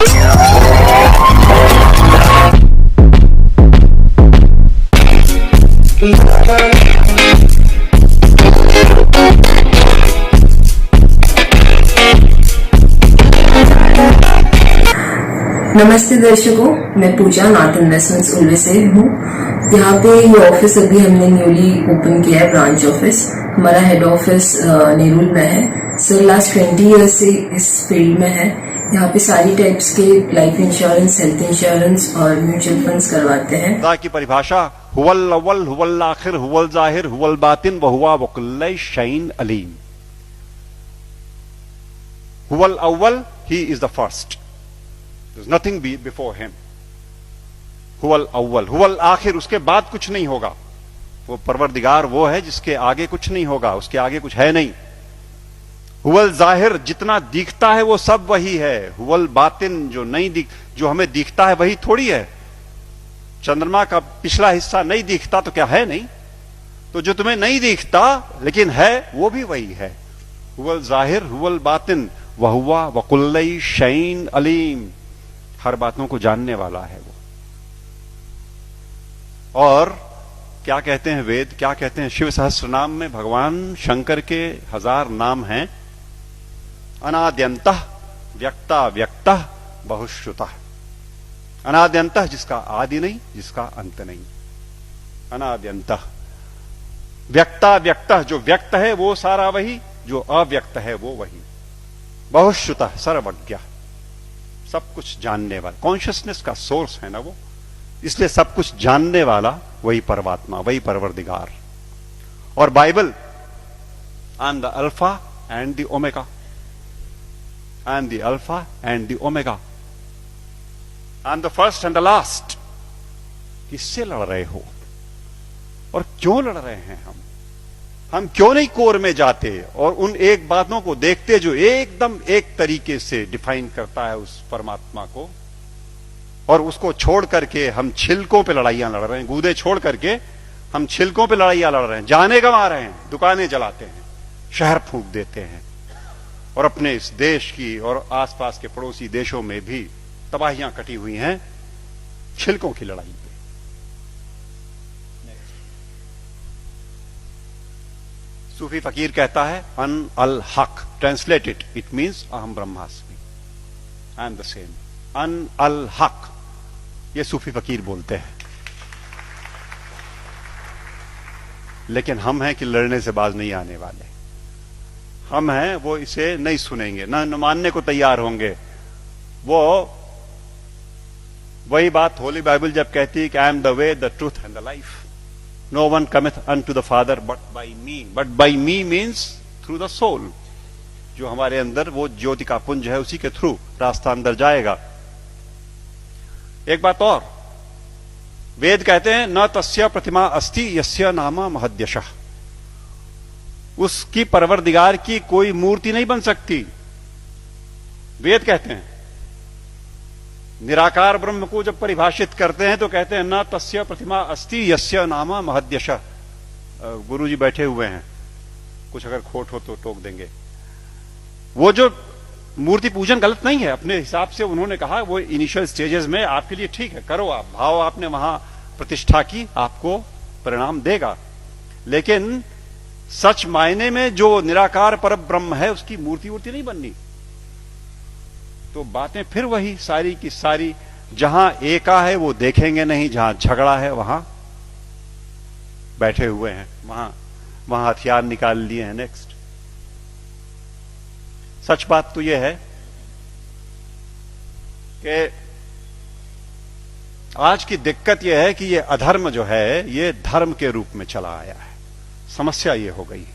नमस्ते दर्शकों, मैं पूजा नाथ इन्वेस्टमेंट्स उल्वे से हूँ। यहाँ पे ये ऑफिस अभी हमने न्यूली ओपन किया है, ब्रांच ऑफिस। हमारा हेड ऑफिस नेरुल में है। सर लास्ट 20 ईयर्स से इस फील्ड में है। यहाँ पे सारी टाइप्स के लाइफ इंश्योरेंस, हेल्थ इंश्योरेंस और म्यूचुअल फंड्स करवाते हैं। खुदा की परिभाषा हुवल अव्वल हुवल आखिर हुवल जाहिर हुवल बातिन वहुवा वकुल्लै शैइन अलीम। हुवल अव्वल, he is the first, there's nothing before him. हुवल अव्वल, हुवल आखिर, उसके बाद कुछ नहीं होगा। वो परवरदिगार वो है जिसके आगे कुछ नहीं होगा, उसके आगे कुछ है नहीं। हुवल जाहिर, जितना दिखता है वो सब वही है। हुवल बातिन, जो हमें दिखता है वही थोड़ी है। चंद्रमा का पिछला हिस्सा नहीं दिखता तो क्या है नहीं? तो जो तुम्हें नहीं दिखता लेकिन है वो भी वही है। हुवल जाहिर हुवल बातिन वहुवा वकुल्लै शैइन अलीम। हर बातों को जानने वाला है वो। और क्या कहते हैं वेद, क्या कहते हैं? शिव सहस्त्र नाम में भगवान शंकर के 1000 नाम हैं। अनाद्यंतः व्यक्ता व्यक्तः बहुश्रुतः। अनाद्यंतः, जिसका आदि नहीं, जिसका अंत नहीं। अनाद्यंतः व्यक्ता व्यक्तः, जो व्यक्त है वो सारा वही, जो अव्यक्त है वो वही। बहुश्रुतः, सर्वज्ञ, सब कुछ जानने वाला। कॉन्शियसनेस का सोर्स है ना वो, इसलिए सब कुछ जानने वाला वही परमात्मा, वही परवरदिगार। और Bible, I am the alpha and the omega, I am the alpha and the omega, I am the first and the last. किससे लड़ रहे हो और क्यों लड़ रहे हैं? हम क्यों नहीं कोर में जाते और उन एक बातों को देखते जो एकदम एक तरीके से डिफाइन करता है उस परमात्मा को, और उसको छोड़ करके हम छिलकों पे लड़ाइयां लड़ रहे हैं। गूदे छोड़ करके हम छिलकों पे लड़ाइयां लड़ रहे हैं, जाने गंवा रहे हैं, दुकानें जलाते हैं, शहर फूंक देते हैं, और अपने इस देश की और आसपास के पड़ोसी देशों में भी तबाहियां कटी हुई हैं छिलकों की लड़ाई पे। सूफी फकीर कहता है अन अल हक, ट्रांसलेटेड इट मीन्स अहम ब्रह्मास्मि, आई एम द सेम। अन अल हक, ये सूफी फकीर बोलते हैं। लेकिन हम हैं कि लड़ने से बाज नहीं आने वाले। हम हैं वो इसे नहीं सुनेंगे, न मानने को तैयार होंगे। वो वही बात होली बाइबल जब कहती है कि I am the way, the truth and the life, no one cometh unto the Father but by me. But by me means through the soul. जो हमारे अंदर वो ज्योति का पुंज है, उसी के थ्रू रास्ता अंदर जाएगा। एक बात और, वेद कहते हैं न तस्य प्रतिमा अस्ति यस्य नाम महद्यशः। उसकी परवरदिगार की कोई मूर्ति नहीं बन सकती। वेद कहते हैं। निराकार ब्रह्म को जब परिभाषित करते हैं तो कहते हैं न तस्य प्रतिमा अस्ति यस्य नाम महद्यशः। गुरुजी बैठे हुए हैं, कुछ अगर खोट हो तो टोक देंगे। वो जो मूर्ति पूजन गलत नहीं है, अपने हिसाब से उन्होंने कहा वो इनिशियल स्टेजेस में आपके लिए ठीक है, करो आप, भाव आपने वहां प्रतिष्ठा की, आपको परिणाम देगा। लेकिन सच मायने में जो निराकार पर ब्रह्म है उसकी मूर्ति वूर्ति नहीं बननी। तो बातें फिर वही सारी की सारी, जहां एका है वो देखेंगे नहीं, जहां झगड़ा है वहां बैठे हुए हैं, वहां हथियार निकाल लिए हैं। नेक्स्ट, सच बात तो यह है कि आज की दिक्कत यह है कि ये अधर्म जो है ये धर्म के रूप में चला आया है। समस्या ये हो गई,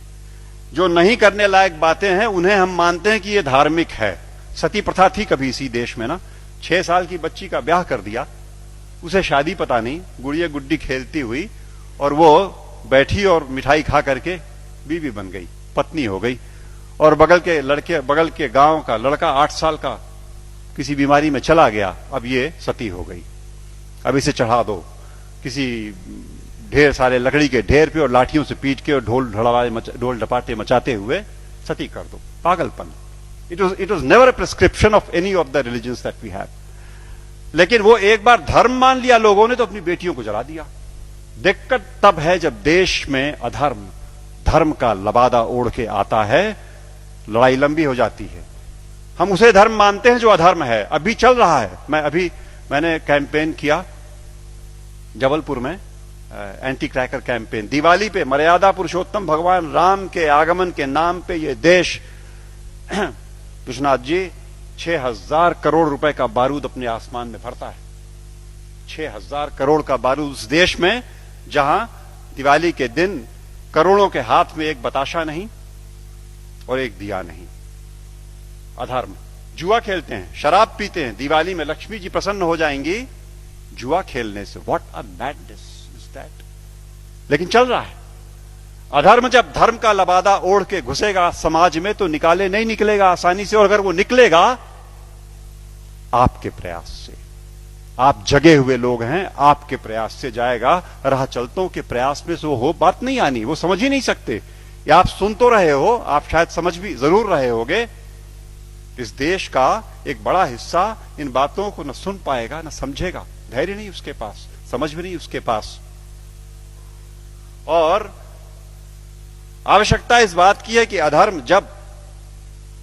जो नहीं करने लायक बातें हैं उन्हें हम मानते हैं कि ये धार्मिक है। सती प्रथा थी कभी इसी देश में ना, 6 साल की बच्ची का ब्याह कर दिया, उसे शादी पता नहीं, गुड़िया गुड्डी खेलती हुई, और वो बैठी और मिठाई खा करके बीवी बन गई, पत्नी हो गई। और बगल के गांव का लड़का 8 साल का किसी बीमारी में चला गया, अब ये सती हो गई। अब इसे चढ़ा दो किसी ढेर सारे लकड़ी के ढेर पे और लाठियों से पीट के और ढोल ढपाटे मचाते हुए सती कर दो। पागलपन। It was never a prescription of any of the religions that we have. लेकिन वो एक बार धर्म मान लिया लोगों ने तो अपनी बेटियों को जला दिया। दिक्कत तब है जब देश में अधर्म धर्म का लबादा ओढ़ के आता है, लड़ाई लंबी हो जाती है। हम उसे धर्म मानते हैं जो अधर्म है। अभी चल रहा है। मैंने कैंपेन किया जबलपुर में, एंटी क्रैकर कैंपेन। दिवाली पे मर्यादा पुरुषोत्तम भगवान राम के आगमन के नाम पे ये देश विश्वनाथ जी 6,000 करोड़ रुपए का बारूद अपने आसमान में भरता है। 6,000 करोड़ का बारूद उस देश में जहां दिवाली के दिन करोड़ों के हाथ में एक बताशा नहीं और एक दिया नहीं। अधर्म। जुआ खेलते हैं, शराब पीते हैं, दिवाली में लक्ष्मी जी प्रसन्न हो जाएंगी जुआ खेलने से। What a madness is that. लेकिन चल रहा है। अधर्म जब धर्म का लबादा ओढ़ के घुसेगा समाज में तो नहीं निकलेगा आसानी से। और अगर वो निकलेगा आपके प्रयास से, आप जगे हुए लोग हैं, आपके प्रयास से जाएगा। राह चलतों के प्रयास में से वो बात नहीं आनी, वो समझ ही नहीं सकते। या आप सुन तो रहे हो, आप शायद समझ भी जरूर रहे होगे। इस देश का एक बड़ा हिस्सा इन बातों को न सुन पाएगा न समझेगा। धैर्य नहीं उसके पास, समझ भी नहीं उसके पास। और आवश्यकता इस बात की है कि अधर्म जब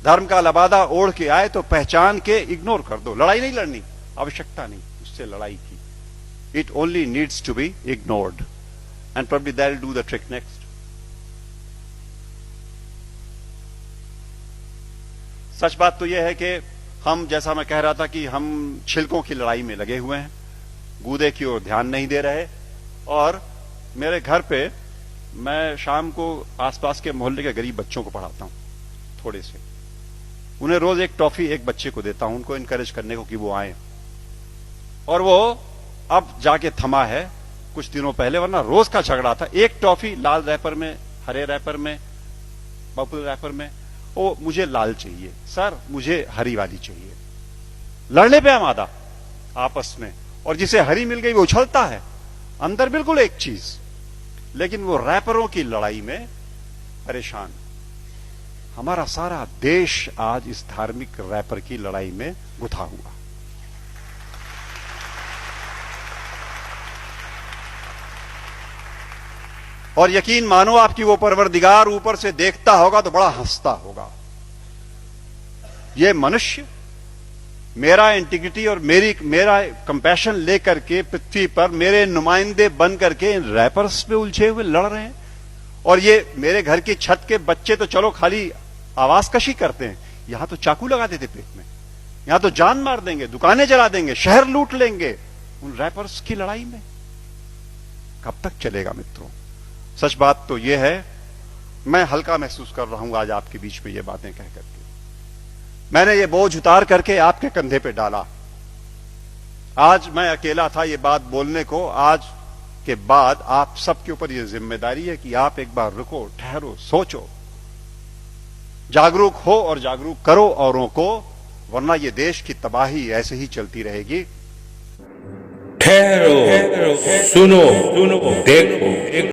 धर्म का लबादा ओढ़ के आए तो पहचान के इग्नोर कर दो। लड़ाई नहीं लड़नी, आवश्यकता नहीं उससे लड़ाई की। It only needs to be ignored and probably that will do the trick next. सच बात तो यह है कि हम, जैसा मैं कह रहा था कि हम छिलकों की लड़ाई में लगे हुए हैं, गूदे की ओर ध्यान नहीं दे रहे। और मेरे घर पे मैं शाम को आसपास के मोहल्ले के गरीब बच्चों को पढ़ाता हूं, थोड़े से। उन्हें रोज एक टॉफी एक बच्चे को देता हूं, उनको इनकरेज करने को कि वो आए। और वो अब जाके थमा है कुछ दिनों पहले, वरना रोज का झगड़ा था। एक टॉफी लाल रैपर में, हरे रैपर में, पर्पल रैपर में। वो मुझे लाल चाहिए सर, मुझे हरी वाली चाहिए। लड़ने पे आमादा आपस में। और जिसे हरी मिल गई वो उछलता है, अंदर बिल्कुल एक चीज, लेकिन वो रैपरों की लड़ाई में परेशान। हमारा सारा देश आज इस धार्मिक रैपर की लड़ाई में गुथा हुआ। और यकीन मानो आपकी वो परवरदिगार ऊपर से देखता होगा तो बड़ा हंसता होगा। ये मनुष्य मेरा इंटीग्रिटी और मेरा कंपैशन लेकर के पृथ्वी पर मेरे नुमाइंदे बन करके इन रैपर्स पे उलझे हुए लड़ रहे हैं। और ये मेरे घर की छत के बच्चे तो चलो खाली आवाज कशी करते हैं, यहां तो चाकू लगा देते पेट में, यहां तो जान मार देंगे, दुकानें जला देंगे, शहर लूट लेंगे। उन रैपर्स की लड़ाई में कब तक चलेगा मित्रों? सच बात तो यह है, मैं हल्का महसूस कर रहा हूं आज आपके बीच में ये बातें कह करके। मैंने ये बोझ उतार करके आपके कंधे पे डाला। आज मैं अकेला था ये बात बोलने को। आज के बाद आप सबके ऊपर ये जिम्मेदारी है कि आप एक बार रुको, ठहरो, सोचो, जागरूक हो और जागरूक करो औरों को, वरना ये देश की तबाही ऐसे ही चलती रहेगी। ठहरो, सुनो, देखो।